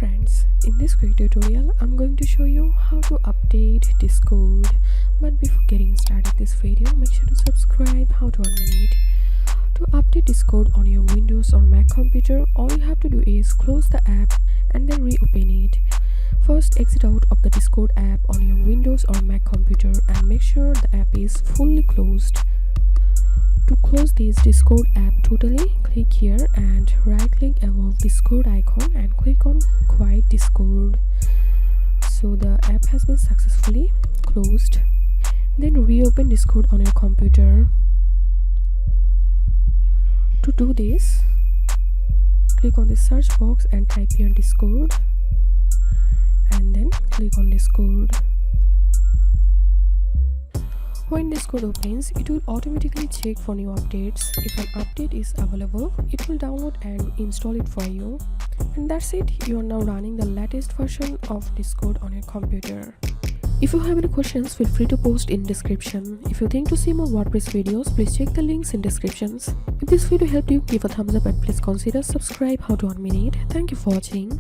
friends, in this quick tutorial I'm going to show you how to update Discord. But before getting started this video, make sure to subscribe. How to unmute it. To update Discord on your Windows or Mac computer, all you have to do is close the app and then reopen it. First, exit out of the Discord app on your Windows or Mac computer and make sure the app is fully closed. To close this Discord app totally, click here and right click above Discord icon and click on Quiet Discord. So the app has been successfully closed. Then reopen Discord on your computer. To do this, click on the search box and type here Discord and then click on Discord. When Discord opens, it will automatically check for new updates. If an update is available, it will download and install it for you. And that's it, you are now running the latest version of Discord on your computer. If you have any questions, feel free to post in description. If you think to see more WordPress videos, please check the links in descriptions. If this video helped you, give a thumbs up and please consider subscribe. How to unmute it. Thank you for watching.